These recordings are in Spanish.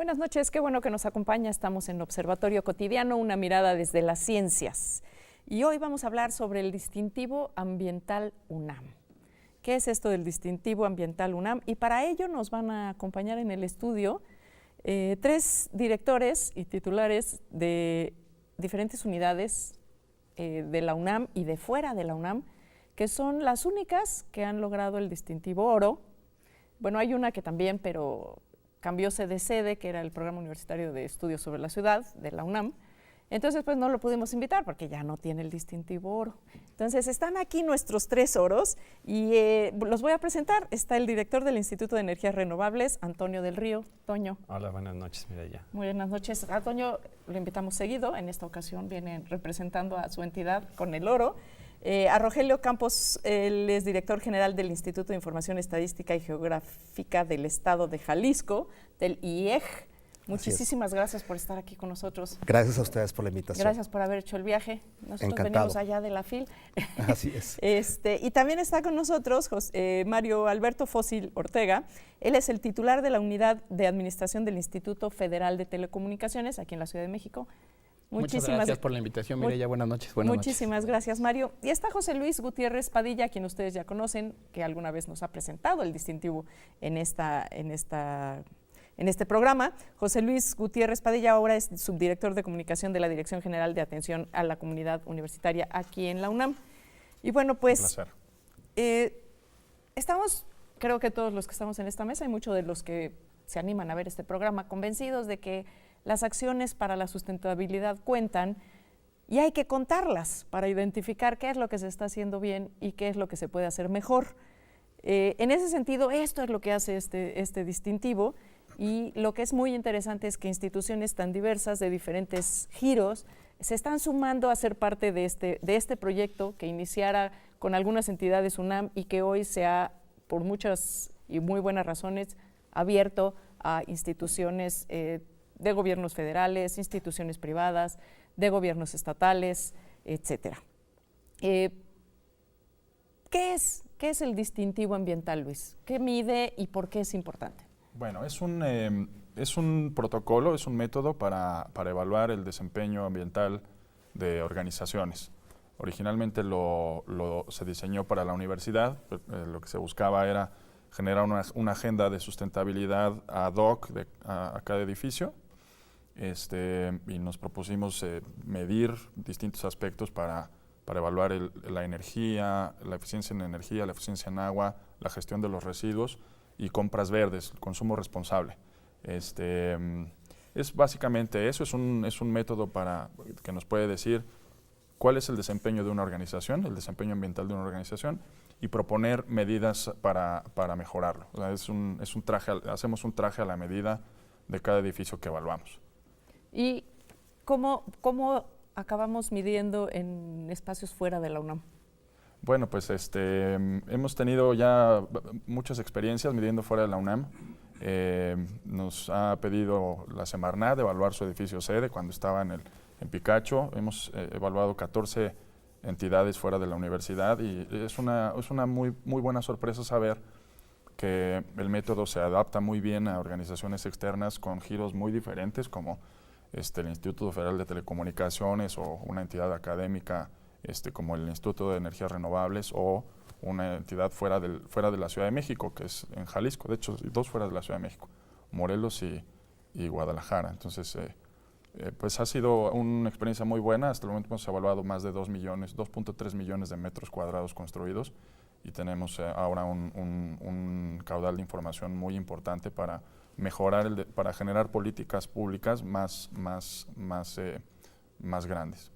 Buenas noches, qué bueno que nos acompaña. Estamos en Observatorio Cotidiano, una mirada desde las ciencias. Y hoy vamos a hablar sobre el distintivo ambiental UNAM. ¿Qué es esto del distintivo ambiental UNAM? Y para ello nos van a acompañar en el estudio tres directores y titulares de diferentes unidades de la UNAM y de fuera de la UNAM, que son las únicas que han logrado el distintivo oro. Bueno, hay una que también, pero cambióse de sede, que era el Programa Universitario de Estudios sobre la Ciudad de la UNAM. Entonces, pues no lo pudimos invitar porque ya no tiene el distintivo oro. Entonces, están aquí nuestros tres oros y los voy a presentar. Está el director del Instituto de Energías Renovables, Antonio del Río. Toño. Hola, buenas noches, Mireya. Muy buenas noches. A Toño lo invitamos seguido. En esta ocasión viene representando a su entidad con el oro. A Rogelio Campos, él es director general del Instituto de Información Estadística y Geográfica del Estado de Jalisco, del IEG. Muchísimas gracias por estar aquí con nosotros. Gracias a ustedes por la invitación. Gracias por haber hecho el viaje. Nosotros Encantado. venimos allá de la FIL. Así es. Y también está con nosotros Mario Alberto Fósil Ortega. Él es el titular de la Unidad de Administración del Instituto Federal de Telecomunicaciones, aquí en la Ciudad de México. Muchas gracias por la invitación, Mireya. Buenas noches. Muchísimas gracias, Mario. Y está José Luis Gutiérrez Padilla, quien ustedes ya conocen, que alguna vez nos ha presentado el distintivo en este programa. José Luis Gutiérrez Padilla ahora es subdirector de comunicación de la Dirección General de Atención a la Comunidad Universitaria aquí en la UNAM. Y bueno, pues Un placer. Estamos, creo que todos los que estamos en esta mesa y muchos de los que se animan a ver este programa, convencidos de que las acciones para la sustentabilidad cuentan y hay que contarlas para identificar qué es lo que se está haciendo bien y qué es lo que se puede hacer mejor. En ese sentido, esto es lo que hace este distintivo. Y lo que es muy interesante es que instituciones tan diversas, de diferentes giros, se están sumando a ser parte de este proyecto que iniciara con algunas entidades UNAM y que hoy se ha, por muchas y muy buenas razones, abierto a instituciones de gobiernos federales, instituciones privadas, de gobiernos estatales, etcétera. ¿Qué es el distintivo ambiental, Luis? ¿Qué mide y por qué es importante? Bueno, es un protocolo, es un método para evaluar el desempeño ambiental de organizaciones. Originalmente se diseñó para la universidad, lo que se buscaba era generar una agenda de sustentabilidad ad hoc a cada edificio, y nos propusimos medir distintos aspectos para evaluar la energía, la eficiencia en energía, la eficiencia en agua, la gestión de los residuos y compras verdes, el consumo responsable. Es básicamente eso, es un método que nos puede decir cuál es el desempeño de una organización, el desempeño ambiental de una organización y proponer medidas para mejorarlo. O sea, hacemos un traje a la medida de cada edificio que evaluamos. ¿Y cómo acabamos midiendo en espacios fuera de la UNAM? Bueno, pues hemos tenido ya muchas experiencias midiendo fuera de la UNAM. Nos ha pedido la Semarnat evaluar su edificio sede cuando estaba en Picacho. Hemos evaluado 14 entidades fuera de la universidad y es una muy buena sorpresa saber que el método se adapta muy bien a organizaciones externas con giros muy diferentes como el Instituto Federal de Telecomunicaciones o una entidad académica como el Instituto de Energías Renovables o una entidad fuera de la Ciudad de México, que es en Jalisco, de hecho, dos fuera de la Ciudad de México, Morelos y Guadalajara. Entonces, pues ha sido una experiencia muy buena. Hasta el momento hemos evaluado más de 2.3 millones de metros cuadrados construidos y tenemos ahora un caudal de información muy importante para mejorar, para generar políticas públicas más grandes.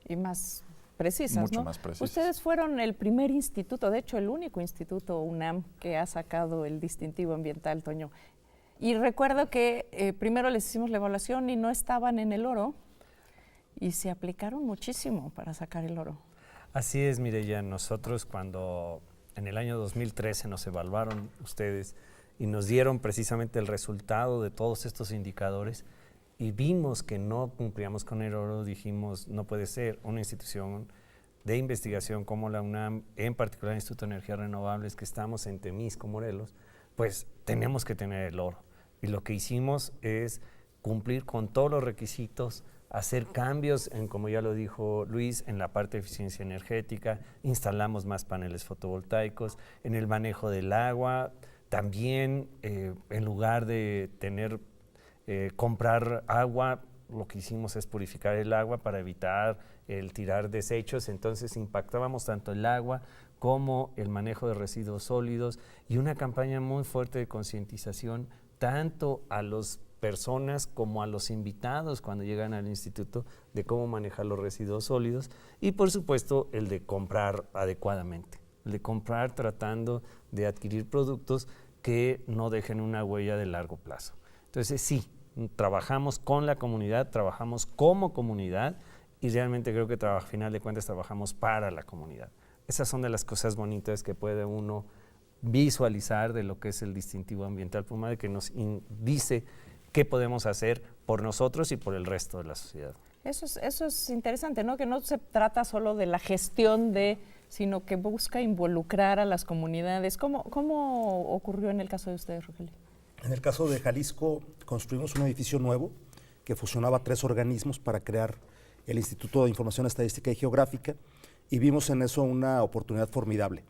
Y más precisas, Mucho ¿no? más precisas. Ustedes fueron el primer instituto, de hecho el único instituto UNAM que ha sacado el distintivo ambiental, Toño. Y recuerdo que primero les hicimos la evaluación y no estaban en el oro y se aplicaron muchísimo para sacar el oro. Así es, Mireya. Nosotros cuando en el año 2013 nos evaluaron ustedes y nos dieron precisamente el resultado de todos estos indicadores y vimos que no cumplíamos con el oro, dijimos, no puede ser una institución de investigación como la UNAM, en particular el Instituto de Energías Renovables, que estamos en Temisco, Morelos, pues tenemos que tener el oro. Y lo que hicimos es cumplir con todos los requisitos, hacer cambios en, como ya lo dijo Luis, en la parte de eficiencia energética, instalamos más paneles fotovoltaicos, en el manejo del agua, también en lugar de comprar agua, lo que hicimos es purificar el agua para evitar el tirar desechos, entonces impactábamos tanto el agua como el manejo de residuos sólidos y una campaña muy fuerte de concientización tanto a las personas como a los invitados cuando llegan al instituto de cómo manejar los residuos sólidos y por supuesto el de comprar adecuadamente, el de comprar tratando de adquirir productos que no dejen una huella de largo plazo. Entonces sí, trabajamos con la comunidad, trabajamos como comunidad y realmente creo que a final de cuentas trabajamos para la comunidad. Esas son de las cosas bonitas que puede uno visualizar de lo que es el distintivo ambiental Puma, que nos dice qué podemos hacer por nosotros y por el resto de la sociedad. Eso es interesante, ¿no? Que no se trata solo de la gestión sino que busca involucrar a las comunidades. ¿Cómo ocurrió en el caso de ustedes, Rogelio? En el caso de Jalisco, construimos un edificio nuevo que fusionaba 3 organismos para crear el Instituto de Información Estadística y Geográfica y vimos en eso una oportunidad formidable.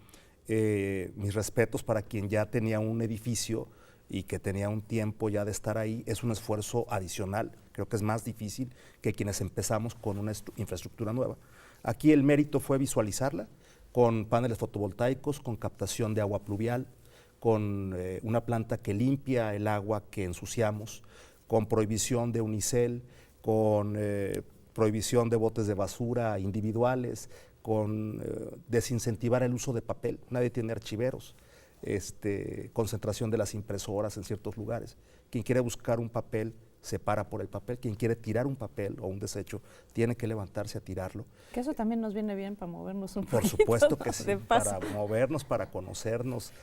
Mis respetos para quien ya tenía un edificio y que tenía un tiempo ya de estar ahí, es un esfuerzo adicional, creo que es más difícil que quienes empezamos con una infraestructura nueva. Aquí el mérito fue visualizarla con paneles fotovoltaicos, con captación de agua pluvial, con una planta que limpia el agua que ensuciamos, con prohibición de unicel, con prohibición de botes de basura individuales, con desincentivar el uso de papel, nadie tiene archiveros, concentración de las impresoras en ciertos lugares. Quien quiere buscar un papel se para por el papel, quien quiere tirar un papel o un desecho tiene que levantarse a tirarlo. Que eso también nos viene bien para movernos un poquito. Por supuesto que sí, para movernos, para conocernos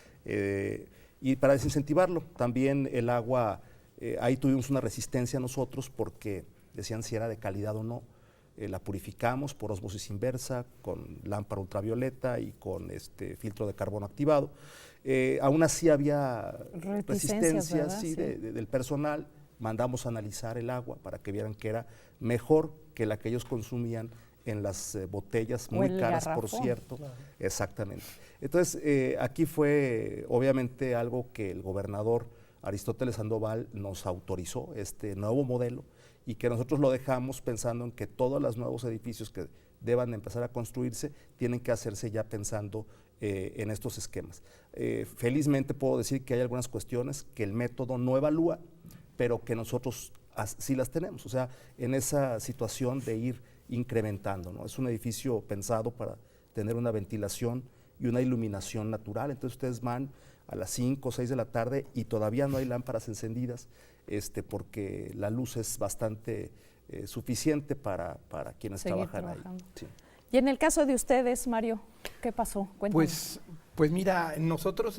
y para desincentivarlo. También el agua, ahí tuvimos una resistencia nosotros porque decían si era de calidad o no. La purificamos por ósmosis inversa, con lámpara ultravioleta y con filtro de carbono activado. Aún así había resistencia sí, del personal. Mandamos a analizar el agua para que vieran que era mejor que la que ellos consumían en las botellas muy caras, garrafón, por cierto. Claro. Exactamente. Entonces, aquí fue obviamente algo que el gobernador Aristóteles Sandoval nos autorizó, este nuevo modelo, y que nosotros lo dejamos pensando en que todos los nuevos edificios que deban empezar a construirse tienen que hacerse ya pensando en estos esquemas. Felizmente puedo decir que hay algunas cuestiones que el método no evalúa, pero que nosotros sí las tenemos, o sea, en esa situación de ir incrementando, ¿no? Es un edificio pensado para tener una ventilación y una iluminación natural, entonces ustedes van a las 5 o 6 de la tarde y todavía no hay lámparas encendidas, porque la luz es bastante suficiente para quienes seguir trabajan trabajando ahí. Sí. Y en el caso de ustedes, Mario, ¿qué pasó? Cuéntanos. Pues mira, nosotros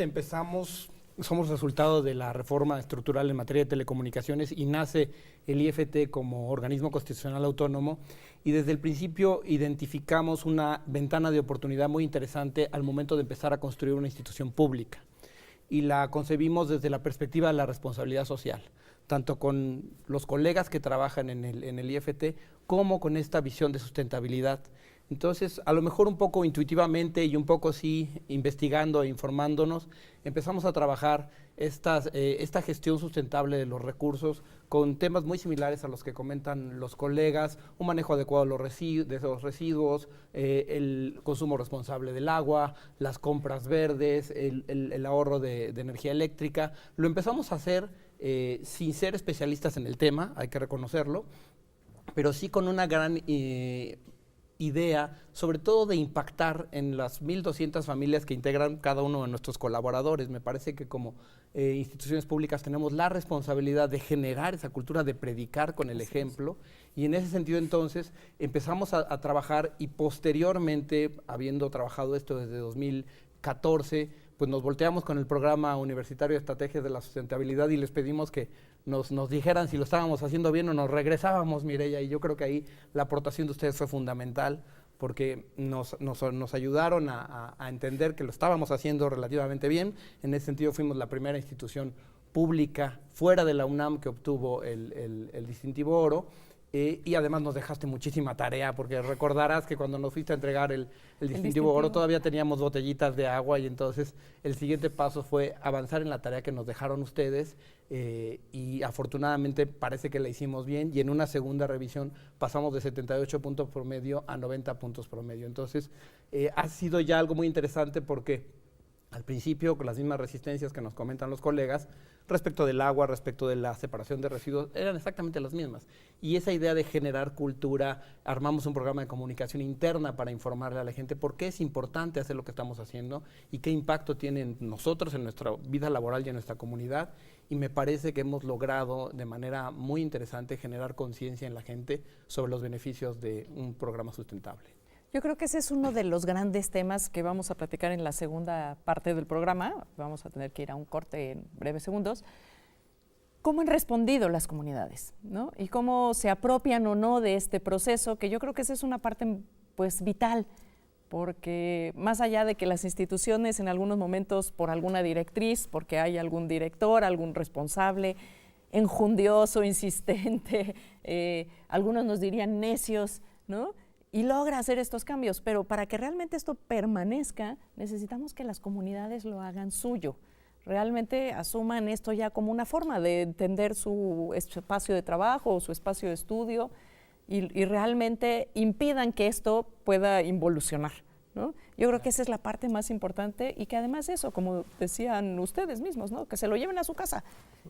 somos resultado de la reforma estructural en materia de telecomunicaciones y nace el IFT como organismo constitucional autónomo y desde el principio identificamos una ventana de oportunidad muy interesante al momento de empezar a construir una institución pública y la concebimos desde la perspectiva de la responsabilidad social, tanto con los colegas que trabajan en el IFT como con esta visión de sustentabilidad. Entonces, a lo mejor un poco intuitivamente y un poco sí investigando e informándonos, empezamos a trabajar esta gestión sustentable de los recursos con temas muy similares a los que comentan los colegas, un manejo adecuado de los residuos, el consumo responsable del agua, las compras verdes, el ahorro de energía eléctrica. Lo empezamos a hacer sin ser especialistas en el tema, hay que reconocerlo, pero sí con una gran idea, sobre todo de impactar en las 1,200 familias que integran cada uno de nuestros colaboradores. Me parece que como instituciones públicas tenemos la responsabilidad de generar esa cultura de predicar con el ejemplo y en ese sentido entonces empezamos a trabajar y posteriormente, habiendo trabajado esto desde 2014, pues nos volteamos con el Programa Universitario de Estrategias de la Sustentabilidad y les pedimos que nos dijeran si lo estábamos haciendo bien o nos regresábamos, Mireya, y yo creo que ahí la aportación de ustedes fue fundamental porque nos ayudaron a entender que lo estábamos haciendo relativamente bien. En ese sentido fuimos la primera institución pública fuera de la UNAM que obtuvo el distintivo oro. Y además nos dejaste muchísima tarea, porque recordarás que cuando nos fuiste a entregar el distintivo oro todavía teníamos botellitas de agua, y entonces el siguiente paso fue avanzar en la tarea que nos dejaron ustedes, y afortunadamente parece que la hicimos bien, y en una segunda revisión pasamos de 78 puntos promedio a 90 puntos promedio. Entonces ha sido ya algo muy interesante, porque al principio, con las mismas resistencias que nos comentan los colegas, respecto del agua, respecto de la separación de residuos, eran exactamente las mismas. Y esa idea de generar cultura, armamos un programa de comunicación interna para informarle a la gente por qué es importante hacer lo que estamos haciendo y qué impacto tiene en nosotros, en nuestra vida laboral y en nuestra comunidad. Y me parece que hemos logrado de manera muy interesante generar conciencia en la gente sobre los beneficios de un programa sustentable. Yo creo que ese es uno de los grandes temas que vamos a platicar en la segunda parte del programa. Vamos a tener que ir a un corte en breves segundos. ¿Cómo han respondido las comunidades, ¿no? Y cómo se apropian o no de este proceso, que yo creo que esa es una parte pues vital, porque más allá de que las instituciones en algunos momentos por alguna directriz, porque hay algún director, algún responsable, enjundioso, insistente, algunos nos dirían necios, ¿no? Y logra hacer estos cambios, pero para que realmente esto permanezca, necesitamos que las comunidades lo hagan suyo, realmente asuman esto ya como una forma de entender su espacio de trabajo o su espacio de estudio y realmente impidan que esto pueda involucionar, ¿no? Yo creo que esa es la parte más importante y que además eso, como decían ustedes mismos, ¿no? Que se lo lleven a su casa,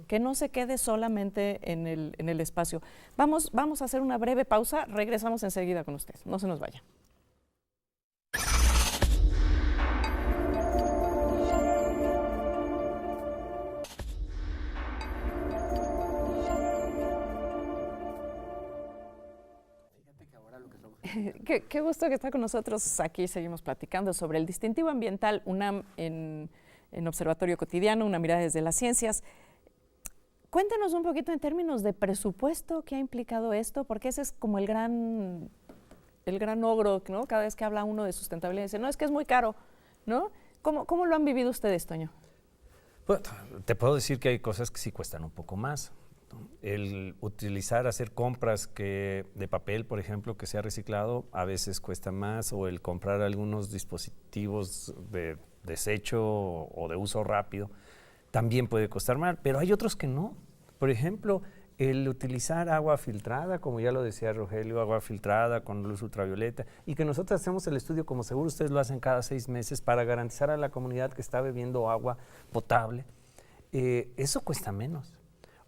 que no se quede solamente en el espacio. Vamos a hacer una breve pausa, regresamos enseguida con ustedes, no se nos vaya. Qué gusto que está con nosotros. Aquí seguimos platicando sobre el distintivo ambiental UNAM en Observatorio Cotidiano, una mirada desde las ciencias. Cuéntanos un poquito en términos de presupuesto, ¿qué ha implicado esto? Porque ese es como el gran ogro, ¿no? Cada vez que habla uno de sustentabilidad dice, no, es que es muy caro, ¿no? ¿Cómo lo han vivido ustedes, Toño? Pues, te puedo decir que hay cosas que sí cuestan un poco más. El hacer compras de papel, por ejemplo, que sea reciclado, a veces cuesta más, o el comprar algunos dispositivos de desecho o de uso rápido, también puede costar más, pero hay otros que no. Por ejemplo, el utilizar agua filtrada, como ya lo decía Rogelio, agua filtrada con luz ultravioleta, y que nosotros hacemos el estudio, como seguro ustedes lo hacen cada 6 meses, para garantizar a la comunidad que está bebiendo agua potable, eso cuesta menos.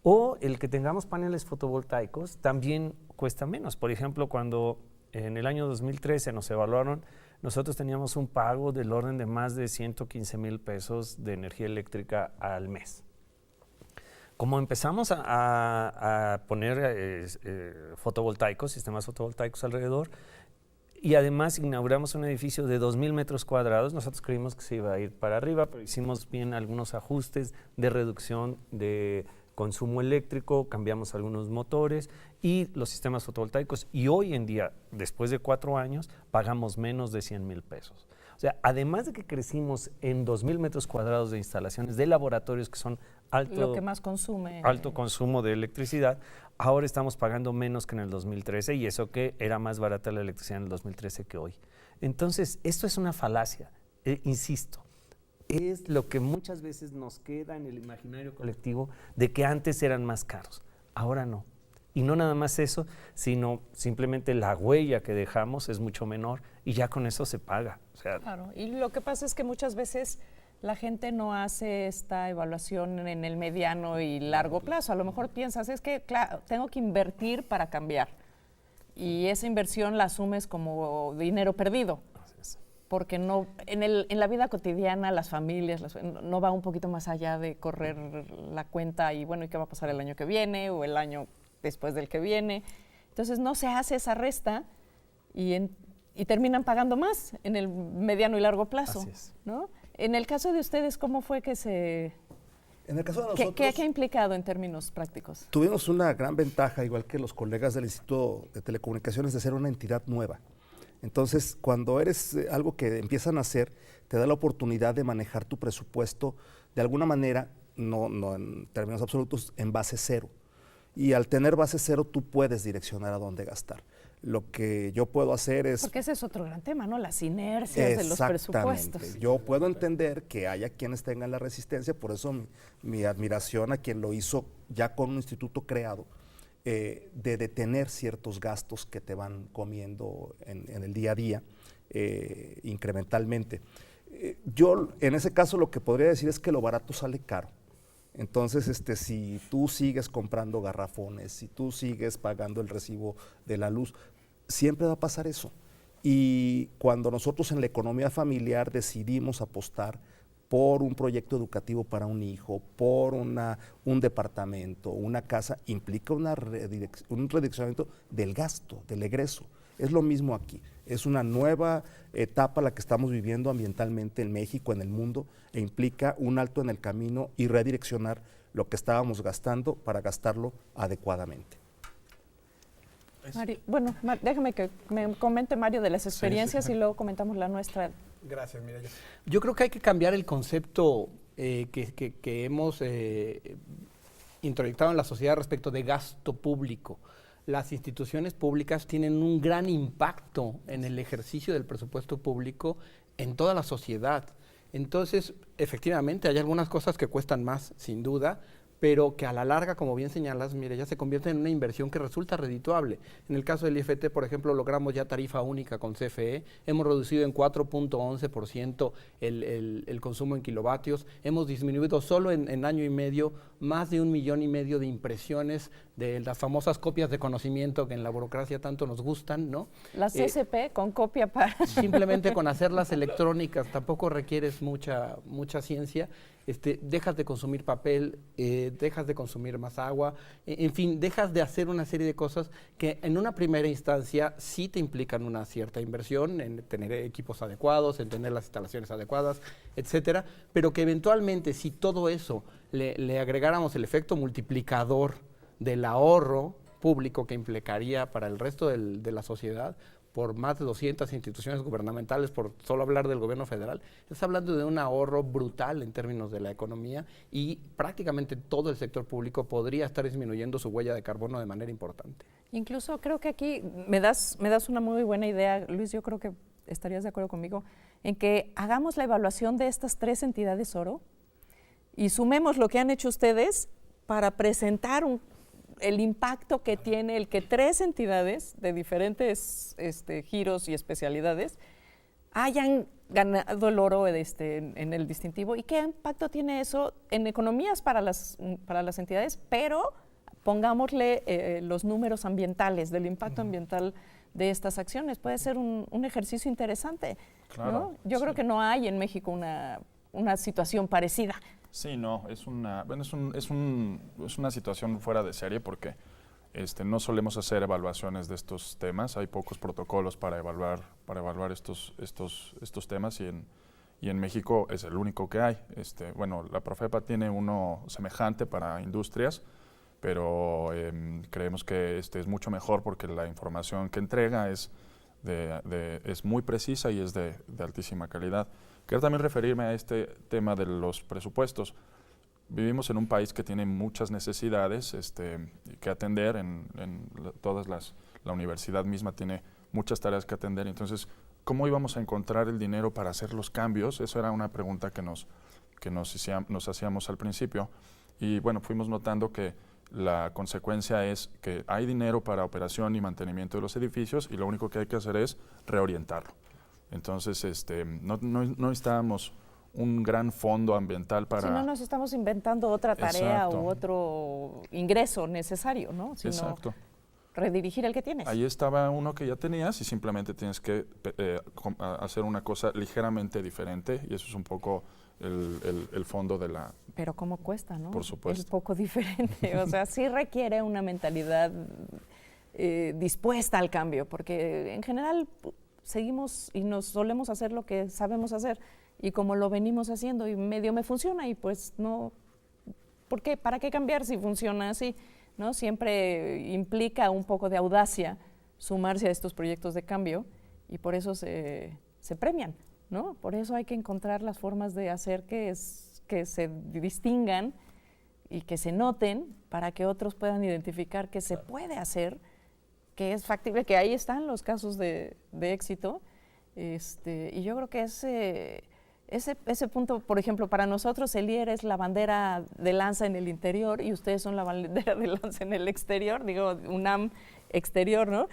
O el que tengamos paneles fotovoltaicos también cuesta menos. Por ejemplo, cuando en el año 2013 nos evaluaron, nosotros teníamos un pago del orden de más de 115,000 pesos de energía eléctrica al mes. Como empezamos a poner fotovoltaicos, sistemas fotovoltaicos alrededor, y además inauguramos un edificio de 2,000 metros cuadrados, nosotros creímos que se iba a ir para arriba, pero hicimos bien algunos ajustes de reducción de consumo eléctrico, cambiamos algunos motores y los sistemas fotovoltaicos, y hoy en día, después de 4 años, pagamos menos de 100,000 pesos. O sea, además de que crecimos en 2,000 metros cuadrados de instalaciones de laboratorios que son lo que más consume. Alto consumo de electricidad, ahora estamos pagando menos que en el 2013, y eso que era más barata la electricidad en el 2013 que hoy. Entonces, esto es una falacia, insisto. Es lo que muchas veces nos queda en el imaginario colectivo de que antes eran más caros, ahora no. Y no nada más eso, sino simplemente la huella que dejamos es mucho menor y ya con eso se paga. O sea, claro, y lo que pasa es que muchas veces la gente no hace esta evaluación en el mediano y largo plazo. A lo mejor piensas, es que claro, tengo que invertir para cambiar, y esa inversión la asumes como dinero perdido. Porque no, en la vida cotidiana, las familias, no va un poquito más allá de correr la cuenta y bueno, ¿y qué va a pasar el año que viene o el año después del que viene? Entonces no se hace esa resta y terminan pagando más en el mediano y largo plazo. Así es. ¿No? En el caso de ustedes, ¿cómo fue que se...? En el caso de nosotros, ¿Qué ha implicado en términos prácticos? Tuvimos una gran ventaja, igual que los colegas del Instituto de Telecomunicaciones, de ser una entidad nueva. Entonces, cuando eres algo que empiezan a hacer, te da la oportunidad de manejar tu presupuesto de alguna manera no en términos absolutos, en base cero. Y al tener base cero, tú puedes direccionar a dónde gastar. Lo que yo puedo hacer es... Porque ese es otro gran tema, ¿no? Las inercias de los presupuestos. Yo puedo entender que haya quienes tengan la resistencia, por eso mi admiración a quien lo hizo ya con un instituto creado, de detener ciertos gastos que te van comiendo en el día a día, incrementalmente. Yo, en ese caso, lo que podría decir es que lo barato sale caro. Entonces, si tú sigues comprando garrafones, si tú sigues pagando el recibo de la luz, siempre va a pasar eso. Y cuando nosotros en la economía familiar decidimos apostar por un proyecto educativo para un hijo, por un departamento, una casa, implica un redireccionamiento del gasto, del egreso. Es lo mismo aquí. Es una nueva etapa la que estamos viviendo ambientalmente en México, en el mundo, e implica un alto en el camino y redireccionar lo que estábamos gastando para gastarlo adecuadamente. Mario, bueno, déjame que me comente Mario de las experiencias sí. Y luego comentamos la nuestra. Gracias, Mireya. Yo creo que hay que cambiar el concepto que hemos introyectado en la sociedad respecto de gasto público. Las instituciones públicas tienen un gran impacto en el ejercicio del presupuesto público en toda la sociedad. Entonces, efectivamente, hay algunas cosas que cuestan más, sin duda, pero que a la larga, como bien señalas, mire, ya se convierte en una inversión que resulta redituable. En el caso del IFT, por ejemplo, logramos ya tarifa única con CFE, hemos reducido en 4.11% el consumo en kilovatios, hemos disminuido solo en año y medio más de 1,5 millones de impresiones de las famosas copias de conocimiento que en la burocracia tanto nos gustan, ¿no? Las CSP con copia para... Simplemente con hacerlas electrónicas, tampoco requieres mucha ciencia. Dejas de consumir papel, dejas de consumir más agua, en fin, dejas de hacer una serie de cosas que en una primera instancia sí te implican una cierta inversión en tener equipos adecuados, en tener las instalaciones adecuadas, etcétera, pero que eventualmente si todo eso le agregáramos el efecto multiplicador del ahorro público que implicaría para el resto de la sociedad, por más de 200 instituciones gubernamentales, por solo hablar del gobierno federal, estás hablando de un ahorro brutal en términos de la economía y prácticamente todo el sector público podría estar disminuyendo su huella de carbono de manera importante. Incluso creo que aquí me das una muy buena idea, Luis, yo creo que estarías de acuerdo conmigo, en que hagamos la evaluación de estas 3 entidades oro y sumemos lo que han hecho ustedes para presentar el impacto que tiene el que 3 entidades de diferentes giros y especialidades hayan ganado el oro en el distintivo y qué impacto tiene eso en economías para las entidades, pero pongámosle los números ambientales, del impacto ambiental de estas acciones. Puede ser un ejercicio interesante, Claro, ¿no? Yo creo que no hay en México una situación parecida. Sí, no, es una situación fuera de serie porque no solemos hacer evaluaciones de estos temas. Hay pocos protocolos para evaluar estos temas y en México es el único que hay. La Profepa tiene uno semejante para industrias, pero creemos que es mucho mejor porque la información que entrega es muy precisa y es de altísima calidad. Quiero también referirme a este tema de los presupuestos. Vivimos en un país que tiene muchas necesidades que atender, la universidad misma tiene muchas tareas que atender, entonces, ¿cómo íbamos a encontrar el dinero para hacer los cambios? Esa era una pregunta que nos hacíamos al principio y bueno, fuimos notando que la consecuencia es que hay dinero para operación y mantenimiento de los edificios y lo único que hay que hacer es reorientarlo. Entonces, no necesitábamos un gran fondo ambiental para... Si no nos estamos inventando otra tarea Exacto. u otro ingreso necesario, ¿no? Sino Exacto. redirigir el que tienes. Ahí estaba uno que ya tenías y simplemente tienes que hacer una cosa ligeramente diferente y eso es un poco el fondo de la... Pero cómo cuesta, ¿no? Por supuesto. Es poco diferente, o sea, sí requiere una mentalidad dispuesta al cambio, porque en general seguimos y nos solemos hacer lo que sabemos hacer y como lo venimos haciendo y medio me funciona y pues no, ¿por qué? ¿Para qué cambiar si funciona así? ¿No? Siempre implica un poco de audacia sumarse a estos proyectos de cambio y por eso se premian, ¿no? Por eso hay que encontrar las formas de hacer que que se distingan y que se noten para que otros puedan identificar que se puede hacer, que es factible, que ahí están los casos de éxito. Y yo creo que ese punto, por ejemplo, para nosotros el IER es la bandera de lanza en el interior y ustedes son la bandera de lanza en el exterior, digo, UNAM exterior, ¿no?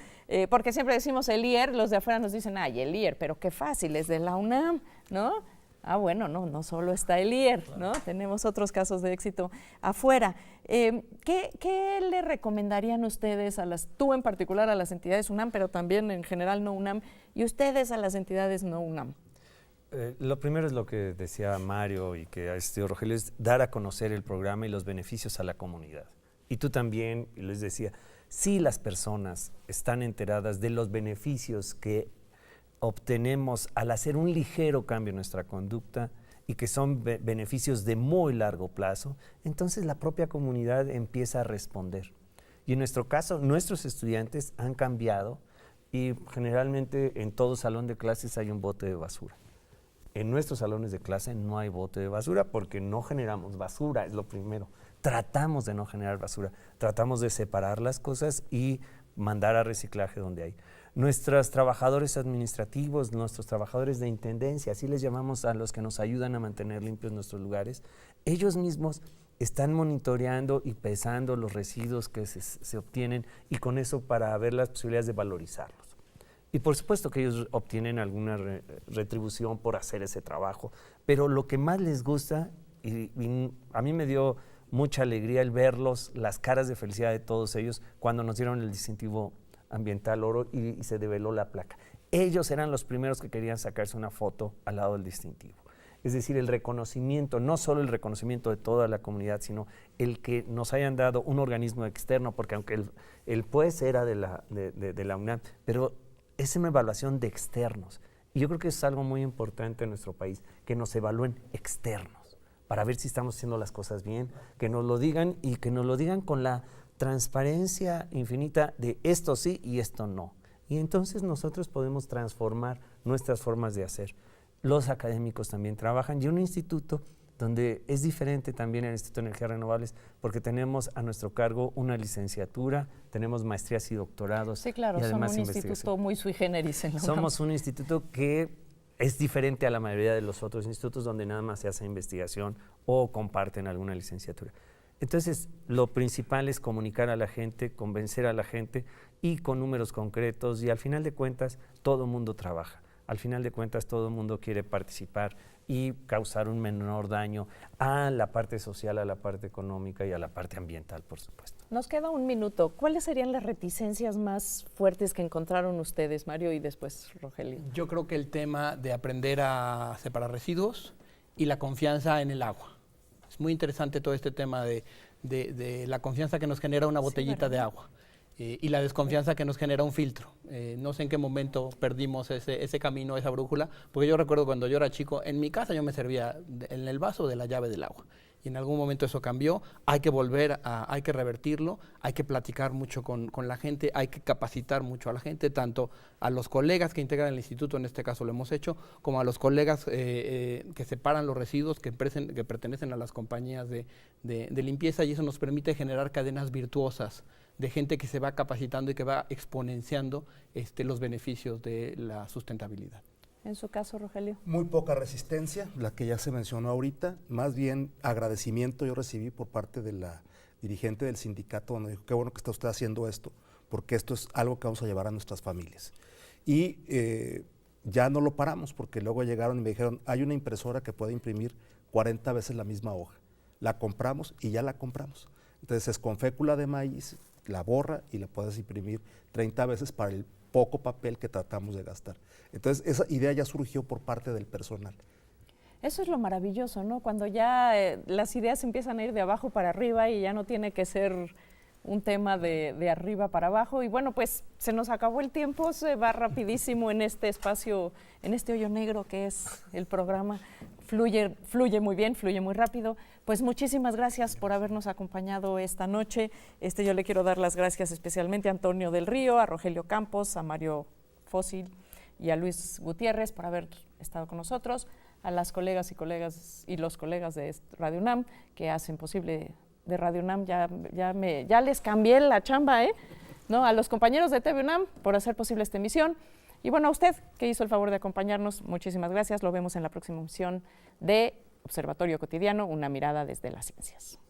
Porque siempre decimos el IER, los de afuera nos dicen, ay, el IER, pero qué fácil, es de la UNAM, ¿no? Ah, bueno, no solo está el IER, ¿no? Tenemos otros casos de éxito afuera. ¿Qué le recomendarían ustedes tú en particular a las entidades UNAM, pero también en general no UNAM, y ustedes a las entidades no UNAM? Lo primero es lo que decía Mario y que ha asistido Rogelio, es dar a conocer el programa y los beneficios a la comunidad. Y tú también, y les decía, si las personas están enteradas de los beneficios que obtenemos al hacer un ligero cambio en nuestra conducta y que son beneficios de muy largo plazo, entonces la propia comunidad empieza a responder. Y en nuestro caso, nuestros estudiantes han cambiado y generalmente en todo salón de clases hay un bote de basura. En nuestros salones de clase no hay bote de basura porque no generamos basura, es lo primero. Tratamos de no generar basura, tratamos de separar las cosas y mandar a reciclaje donde hay. Nuestros trabajadores administrativos, nuestros trabajadores de intendencia, así les llamamos a los que nos ayudan a mantener limpios nuestros lugares, ellos mismos están monitoreando y pesando los residuos que se obtienen y con eso para ver las posibilidades de valorizarlos. Y por supuesto que ellos obtienen alguna retribución por hacer ese trabajo, pero lo que más les gusta, y a mí me dio mucha alegría el verlos, las caras de felicidad de todos ellos cuando nos dieron el distintivo ambiental oro y se develó la placa. Ellos eran los primeros que querían sacarse una foto al lado del distintivo. Es decir, el reconocimiento, no solo el reconocimiento de toda la comunidad, sino el que nos hayan dado un organismo externo, porque aunque el PUES era de la UNAM, pero es una evaluación de externos. Y yo creo que eso es algo muy importante en nuestro país, que nos evalúen externos, para ver si estamos haciendo las cosas bien, que nos lo digan y que nos lo digan con la transparencia infinita de esto sí y esto no. Y entonces nosotros podemos transformar nuestras formas de hacer. Los académicos también trabajan y un instituto donde es diferente también el Instituto de Energías Renovables porque tenemos a nuestro cargo una licenciatura, tenemos maestrías y doctorados. Sí, claro, y además son un instituto muy sui generis en la UNAM. Somos un instituto que es diferente a la mayoría de los otros institutos donde nada más se hace investigación o comparten alguna licenciatura. Entonces, lo principal es comunicar a la gente, convencer a la gente y con números concretos y al final de cuentas todo el mundo trabaja. Al final de cuentas todo el mundo quiere participar y causar un menor daño a la parte social, a la parte económica y a la parte ambiental, por supuesto. Nos queda un minuto. ¿Cuáles serían las reticencias más fuertes que encontraron ustedes, Mario, y después Rogelio? Yo creo que el tema de aprender a separar residuos y la confianza en el agua. Es muy interesante todo este tema de la confianza que nos genera una botellita de agua. Y la desconfianza que nos genera un filtro. No sé en qué momento perdimos ese camino, esa brújula, porque yo recuerdo cuando yo era chico, en mi casa yo me servía en el vaso de la llave del agua. Y en algún momento eso cambió, hay que hay que revertirlo, hay que platicar mucho con la gente, hay que capacitar mucho a la gente, tanto a los colegas que integran el instituto, en este caso lo hemos hecho, como a los colegas que separan los residuos que pertenecen a las compañías de limpieza, y eso nos permite generar cadenas virtuosas de gente que se va capacitando y que va exponenciando los beneficios de la sustentabilidad. En su caso, Rogelio. Muy poca resistencia, la que ya se mencionó ahorita, más bien agradecimiento yo recibí por parte de la dirigente del sindicato, donde dijo, qué bueno que está usted haciendo esto, porque esto es algo que vamos a llevar a nuestras familias. Y ya no lo paramos, porque luego llegaron y me dijeron, hay una impresora que puede imprimir 40 veces la misma hoja. La compramos y ya la compramos. Entonces es con fécula de maíz, la borra y la puedes imprimir 30 veces para el poco papel que tratamos de gastar. Entonces, esa idea ya surgió por parte del personal. Eso es lo maravilloso, ¿no? Cuando ya las ideas empiezan a ir de abajo para arriba y ya no tiene que ser un tema de arriba para abajo. Y bueno, pues se nos acabó el tiempo, se va rapidísimo en este espacio, en este hoyo negro que es el programa. Fluye muy bien, fluye muy rápido. Pues muchísimas gracias por habernos acompañado esta noche. Yo le quiero dar las gracias especialmente a Antonio del Río, a Rogelio Campos, a Mario Fósil y a Luis Gutiérrez por haber estado con nosotros, a las colegas y los colegas de Radio UNAM que hacen posible de Radio UNAM. Ya les cambié la chamba, ¿no? A los compañeros de TV UNAM por hacer posible esta emisión. Y bueno, a usted que hizo el favor de acompañarnos, muchísimas gracias. Lo vemos en la próxima emisión de Observatorio Cotidiano, una mirada desde las ciencias.